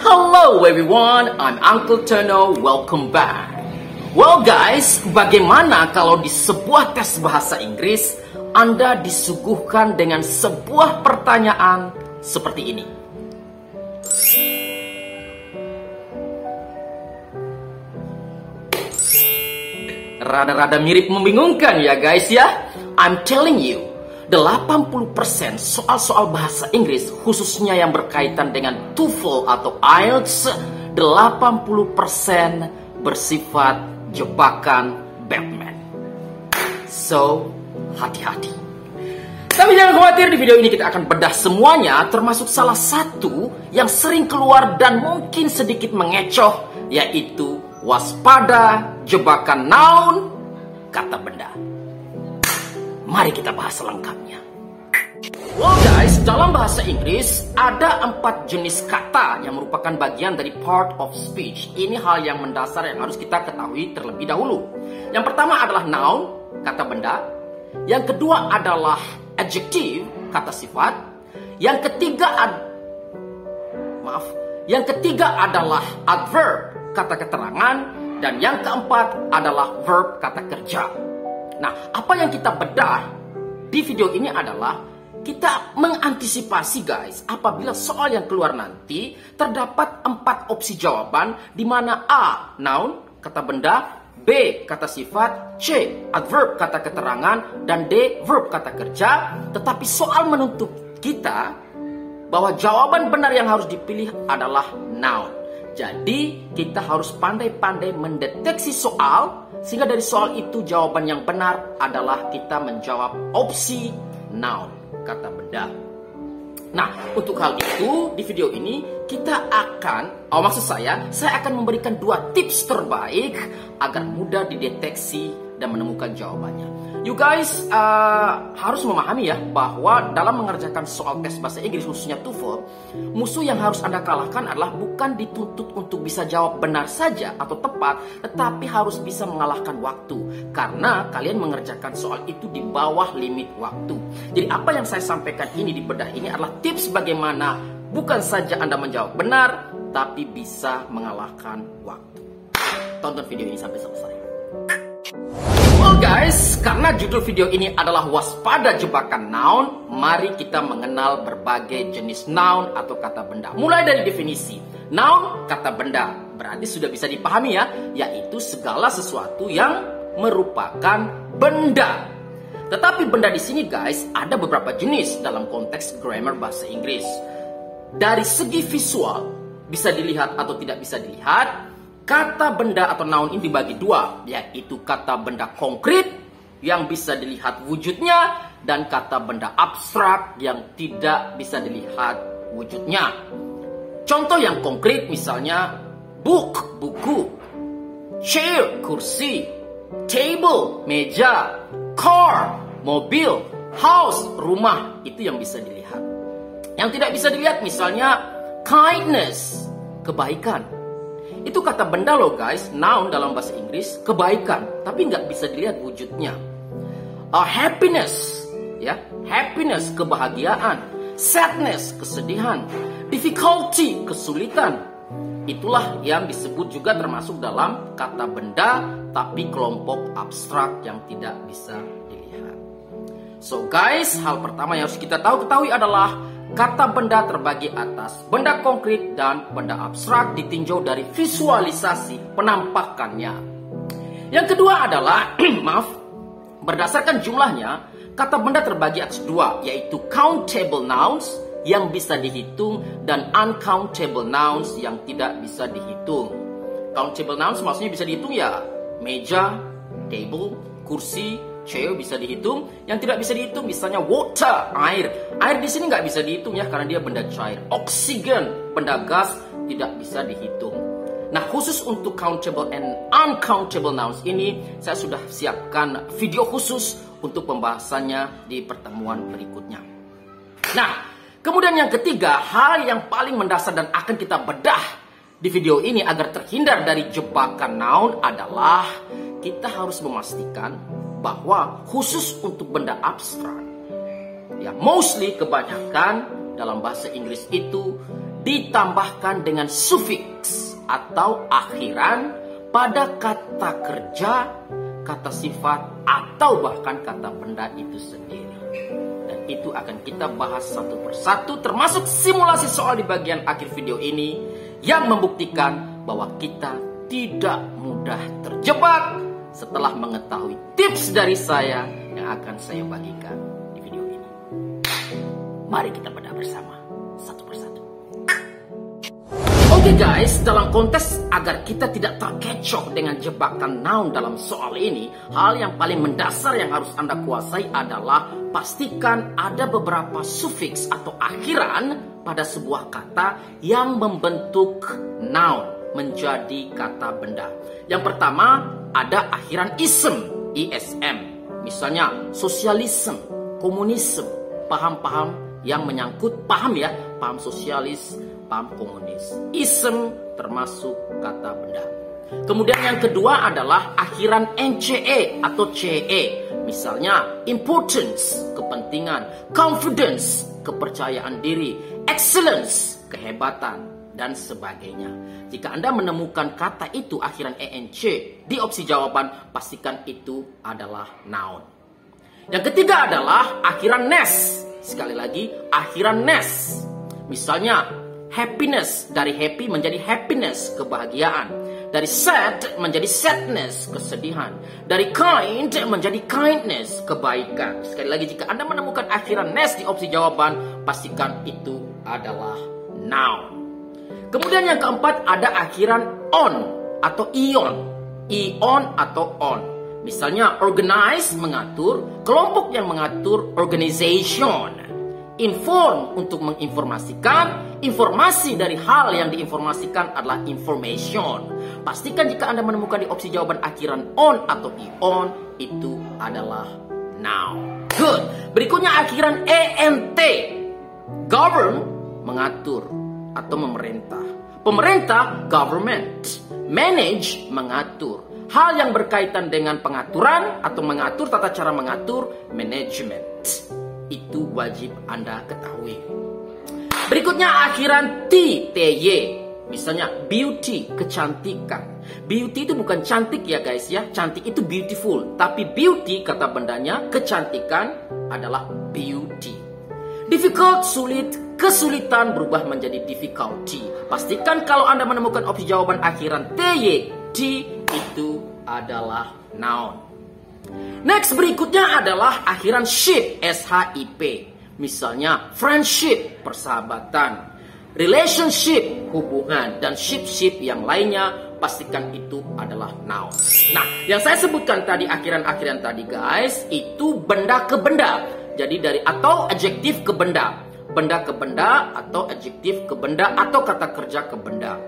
Hello everyone, I'm Uncle Tono, welcome back. Well guys, bagaimana kalau di sebuah tes bahasa Inggris Anda disuguhkan dengan sebuah pertanyaan seperti ini? Rada-rada mirip membingungkan ya guys ya. I'm telling you, 80% soal-soal bahasa Inggris khususnya yang berkaitan dengan TOEFL atau IELTS 80% bersifat jebakan Batman. So, hati-hati. Tapi jangan khawatir, di video ini kita akan bedah semuanya, termasuk salah satu yang sering keluar dan mungkin sedikit mengecoh, yaitu waspada jebakan noun kata benda. Mari kita bahas selengkapnya. Well guys, dalam bahasa Inggris ada 4 jenis kata yang merupakan bagian dari part of speech. Ini hal yang mendasar yang harus kita ketahui terlebih dahulu. Yang pertama adalah noun, kata benda. Yang kedua adalah adjective, kata sifat. Yang ketiga adalah adverb, kata keterangan. Dan yang keempat adalah verb, kata kerja. Nah, apa yang kita bedah di video ini adalah kita mengantisipasi guys, apabila soal yang keluar nanti terdapat 4 opsi jawaban, di mana A, noun, kata benda, B, kata sifat, C, adverb, kata keterangan, dan D, verb, kata kerja. Tetapi soal menuntut kita bahwa jawaban benar yang harus dipilih adalah noun. Jadi kita harus pandai-pandai mendeteksi soal, sehingga dari soal itu jawaban yang benar adalah kita menjawab opsi noun, kata benda. Nah, untuk hal itu di video ini kita akan, saya akan memberikan 2 tips terbaik agar mudah dideteksi dan menemukan jawabannya. You guys harus memahami ya bahwa dalam mengerjakan soal tes bahasa Inggris khususnya TOEFL, musuh yang harus Anda kalahkan adalah bukan dituntut untuk bisa jawab benar saja atau tepat, tetapi harus bisa mengalahkan waktu. Karena kalian mengerjakan soal itu di bawah limit waktu. Jadi apa yang saya sampaikan ini di bedah ini adalah tips bagaimana bukan saja Anda menjawab benar, tapi bisa mengalahkan waktu. Tonton video ini sampai selesai. Well guys, karena judul video ini adalah waspada jebakan noun, mari kita mengenal berbagai jenis noun atau kata benda. Mulai dari definisi. Noun, kata benda, berarti sudah bisa dipahami ya, yaitu segala sesuatu yang merupakan benda. Tetapi benda di sini guys, ada beberapa jenis dalam konteks grammar bahasa Inggris. Dari segi visual, bisa dilihat atau tidak bisa dilihat. Kata benda atau noun ini dibagi 2, yaitu kata benda konkret yang bisa dilihat wujudnya dan kata benda abstrak yang tidak bisa dilihat wujudnya. Contoh yang konkret misalnya book, buku, chair, kursi, table, meja, car, mobil, house, rumah, itu yang bisa dilihat. Yang tidak bisa dilihat misalnya kindness, kebaikan. Itu kata benda loh guys, noun dalam bahasa Inggris, kebaikan, tapi nggak bisa dilihat wujudnya. Happiness, ya, happiness, kebahagiaan. Sadness, kesedihan. Difficulty, kesulitan. Itulah yang disebut juga termasuk dalam kata benda, tapi kelompok abstrak yang tidak bisa dilihat. So guys, hal pertama yang harus kita ketahui adalah kata benda terbagi atas benda konkret dan benda abstrak ditinjau dari visualisasi penampakannya. Yang kedua adalah, berdasarkan jumlahnya, kata benda terbagi atas 2, yaitu countable nouns yang bisa dihitung dan uncountable nouns yang tidak bisa dihitung. Countable nouns maksudnya bisa dihitung ya, meja, table, kursi, chair bisa dihitung. Yang tidak bisa dihitung misalnya water, air. Air di sini nggak bisa dihitung ya karena dia benda cair. Oxygen, benda gas, tidak bisa dihitung. Nah, khusus untuk countable and uncountable nouns ini saya sudah siapkan video khusus untuk pembahasannya di pertemuan berikutnya. Nah, kemudian yang ketiga, hal yang paling mendasar dan akan kita bedah di video ini agar terhindar dari jebakan noun adalah kita harus memastikan bahwa khusus untuk benda abstrak, ya mostly kebanyakan dalam bahasa Inggris itu ditambahkan dengan sufiks atau akhiran pada kata kerja, kata sifat, atau bahkan kata benda itu sendiri. Dan itu akan kita bahas satu persatu, termasuk simulasi soal di bagian akhir video ini yang membuktikan bahwa kita tidak mudah terjebak setelah mengetahui tips dari saya yang akan saya bagikan di video ini. Mari kita bedah bersama satu persatu. Oke guys, dalam konteks agar kita tidak terkecoh dengan jebakan noun dalam soal ini, hal yang paling mendasar yang harus Anda kuasai adalah pastikan ada beberapa sufiks atau akhiran pada sebuah kata yang membentuk noun menjadi kata benda. Yang pertama ada akhiran ism, ism. Misalnya sosialisme, komunisme, paham-paham yang menyangkut paham ya, paham sosialis, paham komunis. Ism termasuk kata benda. Kemudian yang kedua adalah akhiran nce atau ce. Misalnya importance, kepentingan, confidence, kepercayaan diri, excellence, kehebatan, dan sebagainya. Jika Anda menemukan kata itu akhiran enc di opsi jawaban, pastikan itu adalah noun. Yang ketiga adalah akhiran nes. Sekali lagi, akhiran nes. Misalnya happiness, dari happy menjadi happiness, kebahagiaan. Dari sad menjadi sadness, kesedihan. Dari kind menjadi kindness, kebaikan. Sekali lagi, jika Anda menemukan akhiran nes di opsi jawaban, pastikan itu adalah noun. Kemudian yang keempat ada akhiran on atau ion. Ion atau on. Misalnya organize, mengatur. Kelompok yang mengatur, organization. Inform, untuk menginformasikan. Informasi dari hal yang diinformasikan adalah information. Pastikan jika Anda menemukan di opsi jawaban akhiran on atau ion, itu adalah noun. Good. Berikutnya akhiran ent. Govern, mengatur atau memerintah. Pemerintah, government. Manage, mengatur. Hal yang berkaitan dengan pengaturan atau mengatur, tata cara mengatur, management. Itu wajib Anda ketahui. Berikutnya akhiran ty. Misalnya beauty, kecantikan. Beauty itu bukan cantik ya guys ya. Cantik itu beautiful. Tapi beauty kata bendanya, kecantikan adalah beauty. Difficult, sulit, kesulitan berubah menjadi difficulty. Pastikan kalau Anda menemukan opsi jawaban akhiran ty, itu adalah noun. Next berikutnya adalah akhiran ship, ship. Misalnya friendship, persahabatan. Relationship, hubungan. Dan ship yang lainnya, pastikan itu adalah noun. Nah, yang saya sebutkan tadi, akhiran-akhiran tadi guys, itu benda ke benda. Jadi dari atau adjektif ke benda. Benda ke benda atau adjektif ke benda atau kata kerja ke benda.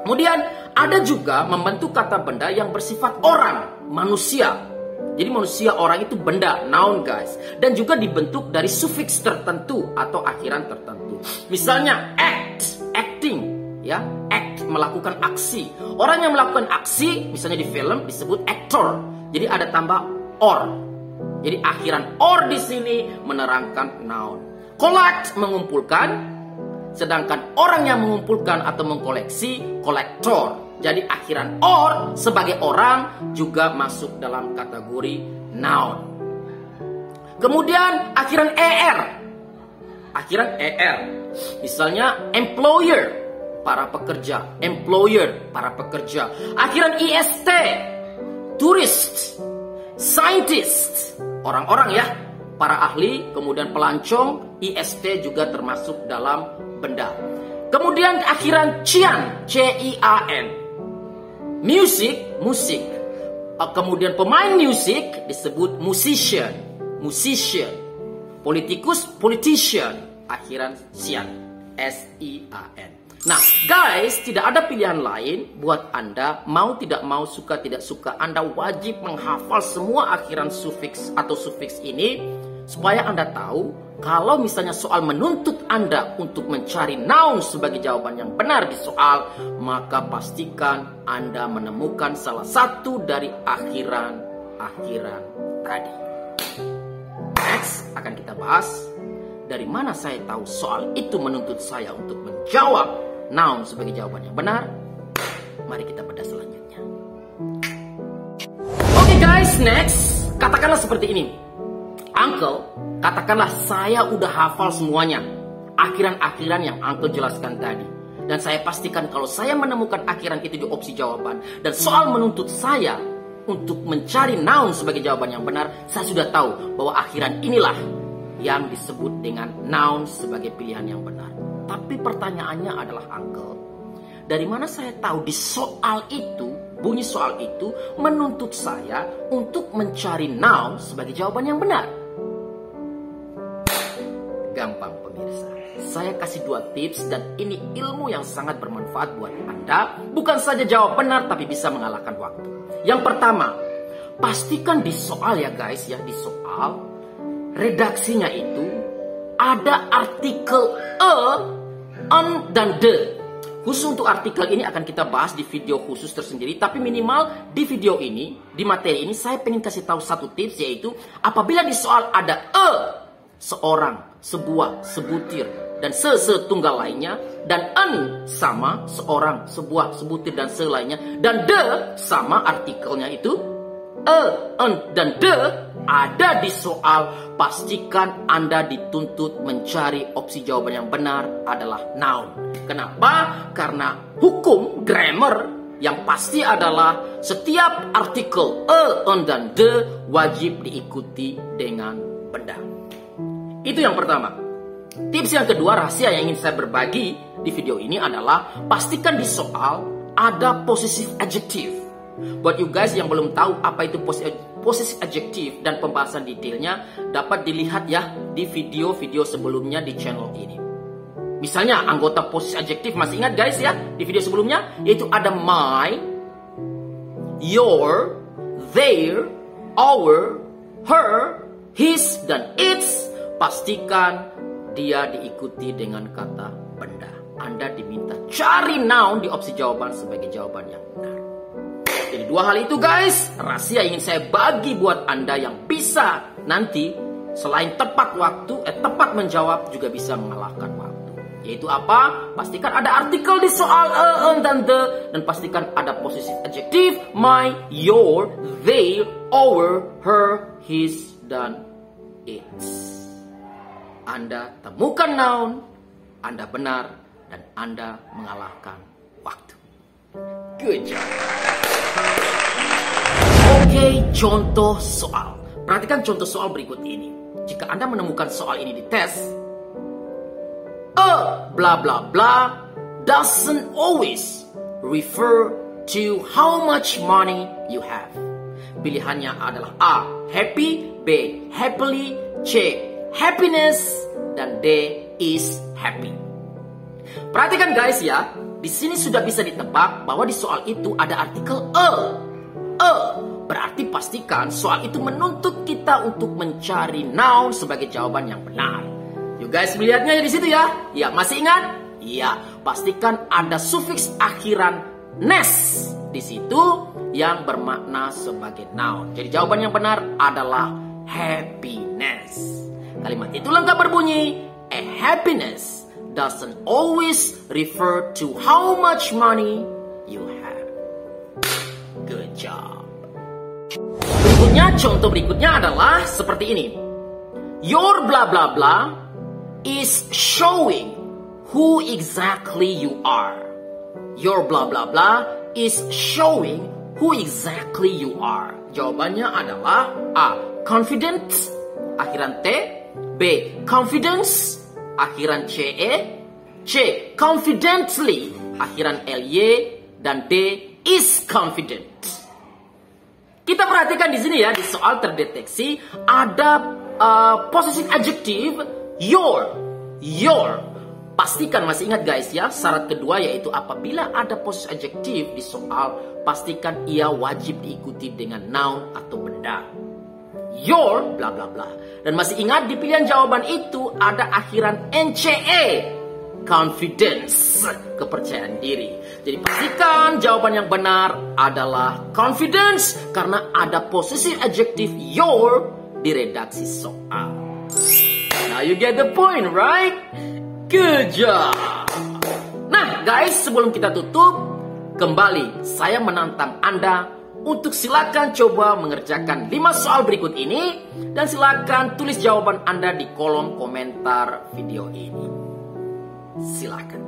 Kemudian ada juga membentuk kata benda yang bersifat orang, manusia. Jadi manusia, orang itu benda, noun guys. Dan juga dibentuk dari sufiks tertentu atau akhiran tertentu. Misalnya act, acting, ya, act, melakukan aksi. Orang yang melakukan aksi, misalnya di film disebut actor. Jadi ada tambah or. Jadi akhiran or di sini menerangkan noun. Collect, mengumpulkan. Sedangkan orang yang mengumpulkan atau mengkoleksi, kolektor. Jadi akhiran or sebagai orang juga masuk dalam kategori noun. Kemudian akhiran er. Akhiran er. Misalnya employer, para pekerja. Employer, para pekerja. Akhiran ist, tourist, scientist, orang-orang ya, para ahli. Kemudian pelancong, ist juga termasuk dalam benda. Kemudian akhiran cian, cian. Music, musik. Kemudian pemain musik disebut musician, musician. Politikus, politician. Akhiran sian, sian. Nah guys, tidak ada pilihan lain buat Anda. Mau tidak mau, suka tidak suka, Anda wajib menghafal semua akhiran sufiks atau sufiks ini, supaya Anda tahu kalau misalnya soal menuntut Anda untuk mencari noun sebagai jawaban yang benar di soal, maka pastikan Anda menemukan salah satu dari akhiran-akhiran tadi. Next akan kita bahas dari mana saya tahu soal itu menuntut saya untuk menjawab noun sebagai jawaban yang benar? Mari kita bedah selanjutnya. Oke guys, next. Katakanlah seperti ini. Uncle, katakanlah saya udah hafal semuanya. Akhiran-akhiran yang Uncle jelaskan tadi. Dan saya pastikan kalau saya menemukan akhiran itu di opsi jawaban. Dan soal menuntut saya untuk mencari noun sebagai jawaban yang benar. Saya sudah tahu bahwa akhiran inilah yang disebut dengan noun sebagai pilihan yang benar. Tapi pertanyaannya adalah, Uncle, dari mana saya tahu di soal itu, bunyi soal itu menuntut saya untuk mencari noun sebagai jawaban yang benar? Gampang pemirsa. Saya kasih 2 tips dan ini ilmu yang sangat bermanfaat buat Anda. Bukan saja jawab benar tapi bisa mengalahkan waktu. Yang pertama, pastikan di soal ya guys ya, di soal redaksinya itu ada artikel an, dan the. Khusus untuk artikel ini akan kita bahas di video khusus tersendiri. Tapi minimal di video ini, di materi ini saya pengen kasih tahu 1 tips, yaitu apabila di soal ada seorang, sebuah, sebutir, dan setunggal lainnya, dan an sama seorang, sebuah, sebutir, dan lainnya, dan the sama artikelnya itu an, dan the ada di soal, pastikan Anda dituntut mencari opsi jawaban yang benar adalah noun. Kenapa? Karena hukum grammar yang pasti adalah setiap artikel an, dan the wajib diikuti dengan benda. Itu yang pertama. Tips yang kedua, rahasia yang ingin saya berbagi di video ini adalah pastikan di soal ada possessive adjective. Buat you guys yang belum tahu apa itu possessive adjective dan pembahasan detailnya, dapat dilihat ya di video-video sebelumnya di channel ini. Misalnya anggota possessive adjective, masih ingat guys ya di video sebelumnya, yaitu ada my, your, their, our, her, his, dan its. Pastikan dia diikuti dengan kata benda. Anda diminta cari noun di opsi jawaban sebagai jawaban yang benar. Jadi 2 hal itu guys, rahasia ingin saya bagi buat Anda yang bisa nanti selain tepat waktu, tepat menjawab juga bisa mengalahkan waktu. Yaitu apa? Pastikan ada artikel di soal an, dan the, dan pastikan ada possessive adjective my, your, their, our, her, his, dan its. Anda temukan noun, Anda benar, dan Anda mengalahkan waktu. Good job. Oke, contoh soal. Perhatikan contoh soal berikut ini. Jika Anda menemukan soal ini di tes, bla bla bla doesn't always refer to how much money you have. Pilihannya adalah A, happy, B, happily, C, happiness, dan D, is happy. Perhatikan guys ya, di sini sudah bisa ditebak bahwa di soal itu ada artikel berarti pastikan soal itu menuntut kita untuk mencari noun sebagai jawaban yang benar. You guys melihatnya di situ ya? Ya, masih ingat? Ya, pastikan ada sufiks akhiran ness di situ yang bermakna sebagai noun. Jadi jawaban yang benar adalah happiness. Kalimat itu lengkap berbunyi, a happiness doesn't always refer to how much money you have. Good job. Berikutnya, contoh berikutnya adalah seperti ini. Your blah blah blah is showing who exactly you are. Your blah blah blah is showing who exactly you are. Jawabannya adalah A, confident, akhiran T, B, confidence, akhiran CE, C, confidently, akhiran LY, dan D, is confident. Kita perhatikan di sini ya, di soal terdeteksi ada possessive adjective your. Pastikan, masih ingat guys ya, syarat kedua yaitu apabila ada possessive adjective di soal, pastikan ia wajib diikuti dengan noun atau benda. Your bla bla bla. Dan masih ingat di pilihan jawaban itu ada akhiran NCE, confidence, kepercayaan diri. Jadi pastikan jawaban yang benar adalah confidence karena ada possessive adjective your di redaksi soal. Nah, You get the point, right? Good job. Nah, guys, sebelum kita tutup, kembali saya menantang Anda untuk silakan coba mengerjakan 5 soal berikut ini dan silakan tulis jawaban Anda di kolom komentar video ini. Silakan.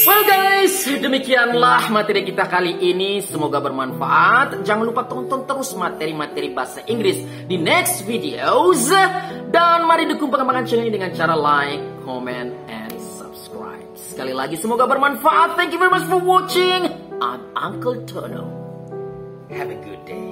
Well guys, demikianlah materi kita kali ini. Semoga bermanfaat. Jangan lupa tonton terus materi-materi bahasa Inggris di next videos. Dan mari dukung pengembangan channel ini dengan cara like, comment, and subscribe. Sekali lagi semoga bermanfaat. Thank you very much for watching. I'm Uncle Tono. Have a good day.